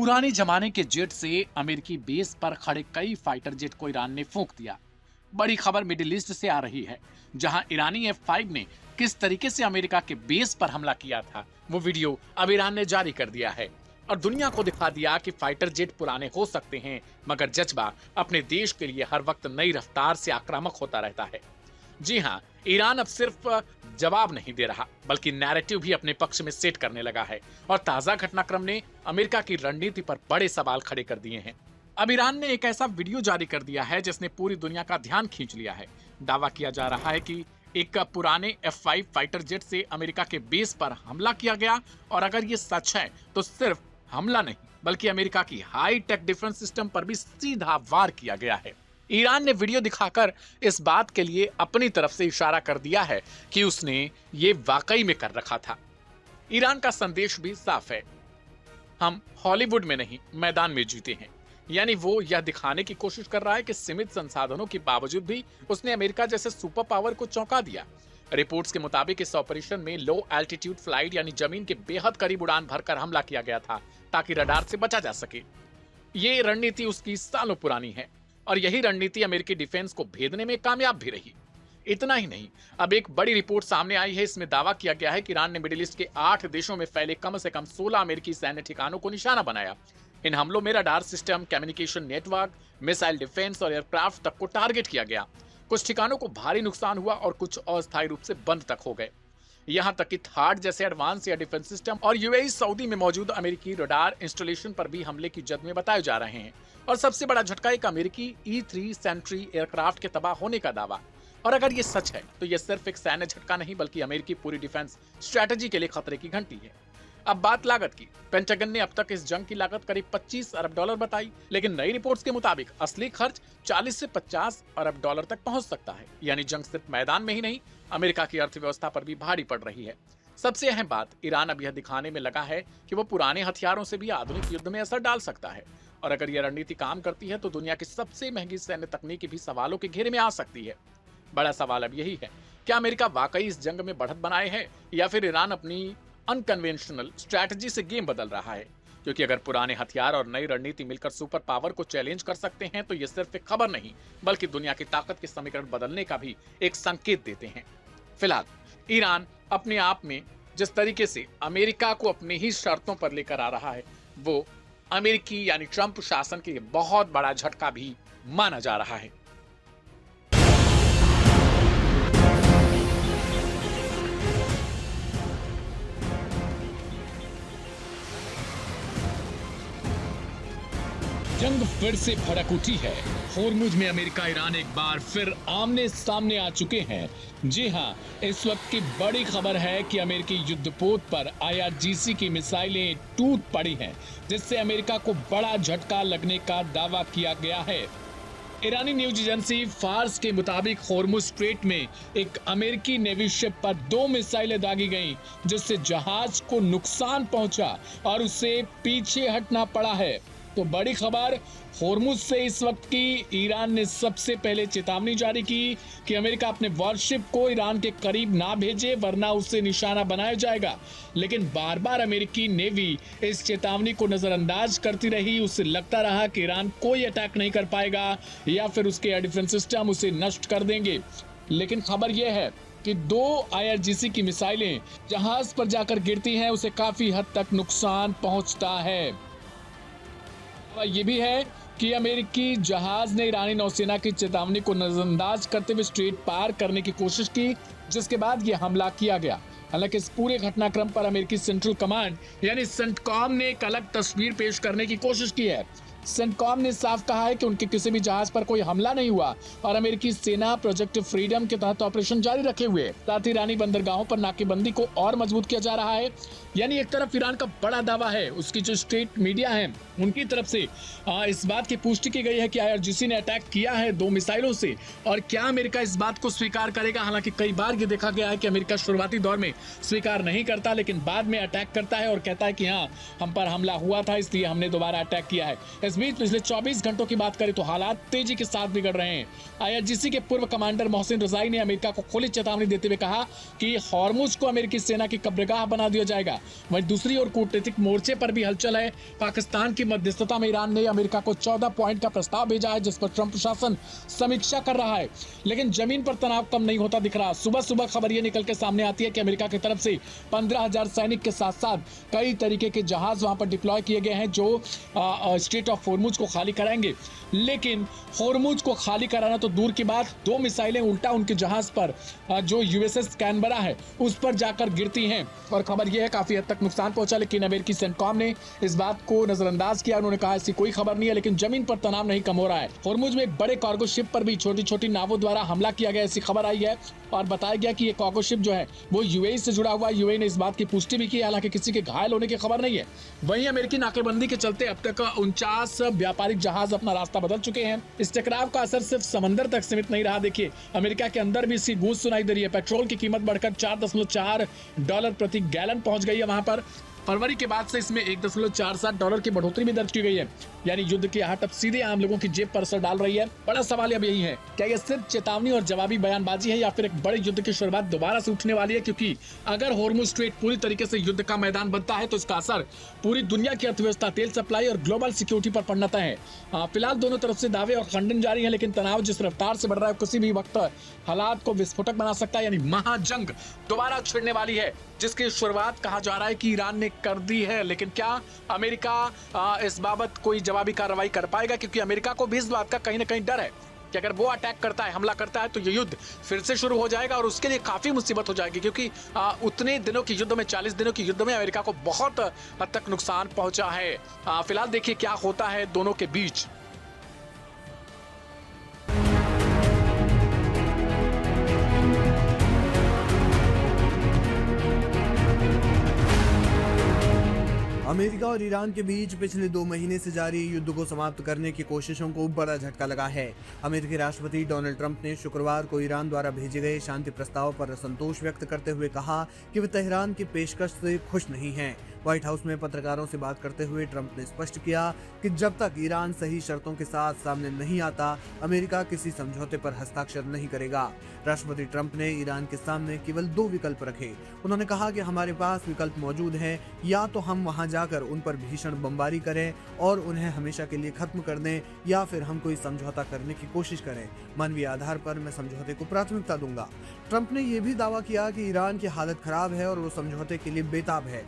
पुराने जमाने के जेट से अमेरिकी बेस पर खड़े कई फाइटर जेट को ईरान ने फूंक दिया। बड़ी खबर मिडिल ईस्ट से आ रही है, जहां ईरानी F-5 ने किस तरीके से अमेरिका के बेस पर हमला किया था, वो वीडियो अब ईरान ने जारी कर दिया है और दुनिया को दिखा दिया कि फाइटर जेट पुराने हो सकते हैं, मगर जज्बा अपने देश के लिए हर वक्त नई रफ्तार से आक्रामक होता रहता है। जी हां, ईरान अब सिर्फ जवाब नहीं दे रहा, बल्कि नैरेटिव भी अपने पक्ष में सेट करने लगा है और ताजा घटनाक्रम ने अमेरिका की रणनीति पर बड़े सवाल खड़े कर दिए हैं। अब ईरान ने एक ऐसा वीडियो जारी कर दिया है जिसने पूरी दुनिया का ध्यान खींच लिया है। दावा किया जा रहा है कि एक पुराने F-5 फाइटर जेट से अमेरिका के बेस पर हमला किया गया और अगर ये सच है तो सिर्फ हमला नहीं, बल्कि अमेरिका की हाई टेक डिफेंस सिस्टम पर भी सीधा वार किया गया है। ईरान ने वीडियो दिखाकर इस बात के लिए अपनी तरफ से इशारा कर दिया है कि उसने ये वाकई में कर रखा था। ईरान का संदेश भी साफ है, हम हॉलीवुड में नहीं मैदान में जीते हैं। यानी वो यह दिखाने की कोशिश कर रहा है कि सीमित संसाधनों के बावजूद भी उसने अमेरिका जैसे सुपर पावर को चौंका दिया। रिपोर्ट्स के मुताबिक इस ऑपरेशन में लो एल्टीट्यूड फ्लाइट यानी जमीन के बेहद करीब उड़ान भरकर हमला किया गया था ताकि रडार से बचा जा सके। ये रणनीति उसकी सालों पुरानी है और यही रणनीति अमेरिकी डिफेंस को भेदने में कामयाब भी रही। इतना ही नहीं, अब एक बड़ी रिपोर्ट सामने आई है। इसमें दावा किया गया है कि ईरान ने मिडिल ईस्ट के 8 देशों में फैले कम से कम 16 अमेरिकी सैन्य ठिकानों को निशाना बनाया। इन हमलों में radar system, communication network, missile defence और एयरक्राफ्ट तक को टारगेट किया गया। कुछ ठिकानों को भारी नुकसान हुआ और कुछ अस्थायी रूप से बंद तक हो गए। यहां तक कि थार्ड जैसे एडवांस एयर डिफेंस सिस्टम और यूएई सऊदी में मौजूद अमेरिकी रडार इंस्टॉलेशन पर भी हमले की जद में बताए जा रहे हैं। और सबसे बड़ा झटका एक अमेरिकी E-3 सेंट्री एयरक्राफ्ट के तबाह होने का दावा। और अगर ये सच है तो ये सिर्फ एक सैन्य झटका नहीं, बल्कि अमेरिकी पूरी डिफेंस स्ट्रेटेजी के लिए खतरे की घंटी है। अब बात लागत की। पेंटागन ने अब तक इस जंग की लागत करीब $25 अरब बताई, लेकिन नई रिपोर्ट्स के मुताबिक असली खर्च 40 से 50 अरब डॉलर तक पहुंच सकता है। यानी जंग सिर्फ मैदान में ही नहीं, अमेरिका की अर्थव्यवस्था पर भी भारी पड़ रही है। सबसे अहम बात, ईरान अब यह दिखाने में लगा है कि वो पुराने हथियारों से भी आधुनिक युद्ध में असर डाल सकता है। और अगर यह रणनीति काम करती है तो दुनिया की सबसे महंगी सैन्य तकनीकी भी सवालों के घेरे में आ सकती है। बड़ा सवाल अब यही है, क्या अमेरिका वाकई इस जंग में बढ़त बनाए है या फिर ईरान अपनी अनकन्वेंशनल स्ट्रैटेजी से गेम बदल रहा है? क्योंकि अगर पुराने हथियार और नई रणनीति मिलकर सुपर पावर को चैलेंज कर सकते हैं तो ये सिर्फ एक खबर नहीं, बल्कि दुनिया की ताकत के समीकरण बदलने का भी एक संकेत देते हैं। फिलहाल ईरान अपने आप में जिस तरीके से अमेरिका को अपनी ही शर्तों पर लेकर आ रहा है, वो अमेरिकी यानी ट्रंप शासन के लिए बहुत बड़ा झटका भी माना जा रहा है। जंग फिर से भड़क उठी है। होर्मुज में अमेरिका ईरान एक बार फिर आमने सामने आ चुके हैं। जी हां, इस वक्त की बड़ी खबर है कि अमेरिकी युद्धपोत पर IRGC की मिसाइलें टूट पड़ी हैं, जिससे अमेरिका को बड़ा झटका लगने का दावा किया गया है। ईरानी न्यूज एजेंसी फार्स के मुताबिक होर्मुज स्ट्रेट में एक अमेरिकी नेवी शिप पर 2 मिसाइलें दागी गईं, जिससे जहाज को नुकसान पहुंचा और उसे पीछे हटना पड़ा है। तो बड़ी खबर, होर्मुज से इस वक्त की ईरान ने सबसे पहले चेतावनी जारी की कि अमेरिका अपने वॉरशिप को ईरान के करीब ना भेजे, वरना उससे निशाना बनाया जाएगा। लेकिन बार बार अमेरिकी नेवी इस चेतावनी को नजरअंदाज करती रही। उससे लगता रहा कि ईरान कोई अटैक नहीं कर पाएगा या फिर उसके एयर डिफेंस सिस्टम उसे नष्ट कर देंगे। लेकिन खबर यह है कि 2 IRGC की मिसाइलें जहाज पर जाकर गिरती हैं, उसे काफी हद तक नुकसान पहुंचता है। ये भी है कि अमेरिकी जहाज ने ईरानी नौसेना की चेतावनी को नजरअंदाज करते हुए स्ट्रेट पार करने की कोशिश की, जिसके बाद यह हमला किया गया। हालांकि इस पूरे घटनाक्रम पर अमेरिकी सेंट्रल कमांड यानी सेंटकॉम ने एक अलग तस्वीर पेश करने की कोशिश की है। सेंटकॉम ने साफ कहा है कि उनके किसी भी जहाज पर कोई हमला नहीं हुआ और अमेरिकी सेना प्रोजेक्ट फ्रीडम के तहत ऑपरेशन जारी रखे हुए। साथ ही ईरानी बंदरगाहों पर नाकेबंदी को और मजबूत किया जा रहा है। यानी एक तरफ ईरान का बड़ा दावा है, उसकी जो स्टेट मीडिया है उनकी तरफ से इस बात की पुष्टि की गई है कि IRGC ने अटैक किया है 2 मिसाइलों से। और क्या अमेरिका इस बात को स्वीकार करेगा? हालांकि कई बार ये देखा गया है कि अमेरिका शुरुआती दौर में स्वीकार नहीं करता, लेकिन बाद में अटैक करता है और कहता है कि हाँ, हम पर हमला हुआ था, इसलिए हमने दोबारा अटैक किया है। इस बीच पिछले 24 घंटों की बात करें तो हालात तेजी के साथ बिगड़ रहे हैं। आईआरजीसी के पूर्व कमांडर मोहसिन रजाई ने अमेरिका को खुली चेतावनी देते हुए कहा कि हॉर्मुज को अमेरिकी सेना की कब्रगाह बना दिया जाएगा। वहीं दूसरी ओर कूटनीतिक मोर्चे पर भी हलचल है। पाकिस्तान की मध्यस्थता में ईरान ने अमेरिका को 14 पॉइंट का प्रस्ताव भेजा है, जिस पर ट्रंप प्रशासन समीक्षा कर रहा है, लेकिन जमीन पर तनाव कम नहीं होता दिख रहा। सुबह सुबह खबर ये निकल के सामने आती है कि अमेरिका की तरफ से 15,000 सैनिक के साथ साथ कई तरीके के जहाज वहां पर डिप्लॉय किए गए हैं जो स्ट्रेट ऑफ हॉर्मुज को खाली कराएंगे। लेकिन हॉर्मुज को खाली कराना तो दूर की बात, 2 मिसाइलें उल्टा उनके जहाज पर जो यूएसएस कैनबरा है उस पर जाकर गिरती हैं और खबर यह है काफी हद तक नुकसान पहुंचा। लेकिन अमेरिकी सेंटकॉम ने इस बात को नजरअंदाज किया। उन्होंने कहा ऐसी कोई खबर नहीं है, लेकिन जमीन पर तनाव नहीं कम हो रहा है। हॉर्मुज में एक बड़े कार्गो शिप पर भी छोटी छोटी नावों द्वारा हमला किया गया, ऐसी खबर आई है और बताया गया कि ये कार्गो शिप जो है वो यूएई से जुड़ा हुआ है। यूएई ने इस बात की पुष्टि भी की, हालांकि किसी के घायल होने की खबर नहीं है। वहीं अमेरिकी नाकेबंदी के चलते अब तक 49 व्यापारिक जहाज अपना रास्ता बदल चुके हैं। इस टकराव का असर सिर्फ समंदर तक सीमित नहीं रहा। देखिए, अमेरिका के अंदर भी इसकी गूंज सुनाई दे रही है। पेट्रोल की कीमत बढ़कर $4.4 प्रति गैलन पहुंच गई है। वहां पर फरवरी के बाद से इसमें $1.47 की बढ़ोतरी भी दर्ज की गई है। यानी युद्ध की आहट अब सीधे आम लोगों की जेब पर असर डाल रही है। बड़ा सवाल अब यही है, क्या यह सिर्फ चेतावनी और जवाबी बयानबाजी है या फिर एक बड़े युद्ध की शुरुआत दोबारा से उठने वाली है? क्योंकि अगर हॉर्मुज स्ट्रेट पूरी तरीके से युद्ध का मैदान बनता है तो इसका असर पूरी दुनिया की अर्थव्यवस्था, तेल सप्लाई और ग्लोबल सिक्योरिटी पर पड़ना तय है। फिलहाल दोनों तरफ से दावे और खंडन जारी है, लेकिन तनाव जिस रफ्तार से बढ़ रहा है किसी भी वक्त हालात को विस्फोटक बना सकता है। यानी महाजंग दोबारा छिड़ने वाली है, जिसकी शुरुआत कहा जा रहा है कि ईरान ने कर दी है। लेकिन क्या अमेरिका इस बाबत कोई जवाबी कार्रवाई कर पाएगा? क्योंकि अमेरिका को भी इस बात का कहीं ना कहीं डर है कि अगर वो अटैक करता है, हमला करता है, तो ये युद्ध फिर से शुरू हो जाएगा और उसके लिए काफी मुसीबत हो जाएगी। क्योंकि उतने दिनों की युद्ध में, 40 दिनों की युद्ध में अमेरिका को बहुत हद तक नुकसान पहुंचा है। फिलहाल देखिए क्या होता है दोनों के बीच। अमेरिका और ईरान के बीच पिछले 2 महीने से जारी युद्ध को समाप्त करने की कोशिशों को बड़ा झटका लगा है। अमेरिकी राष्ट्रपति डोनाल्ड ट्रंप ने शुक्रवार को ईरान द्वारा भेजे गए शांति प्रस्ताव पर असंतोष व्यक्त करते हुए कहा कि वे तेहरान की पेशकश से खुश नहीं हैं। व्हाइट हाउस में पत्रकारों से बात करते हुए ट्रंप ने स्पष्ट किया कि जब तक ईरान सही शर्तों के साथ सामने नहीं आता, अमेरिका किसी समझौते पर हस्ताक्षर नहीं करेगा। राष्ट्रपति ट्रंप ने ईरान के सामने केवल 2 विकल्प रखे। उन्होंने कहा कि हमारे पास विकल्प मौजूद है, या तो हम वहां जाकर उन पर भीषण बमबारी करें और उन्हें हमेशा के लिए खत्म कर दें, या फिर हम कोई समझौता करने की कोशिश करें। मानवीय आधार पर मैं समझौते को प्राथमिकता दूंगा। ट्रंप ने यह भी दावा किया कि ईरान की हालत खराब है और वो समझौते के लिए बेताब है।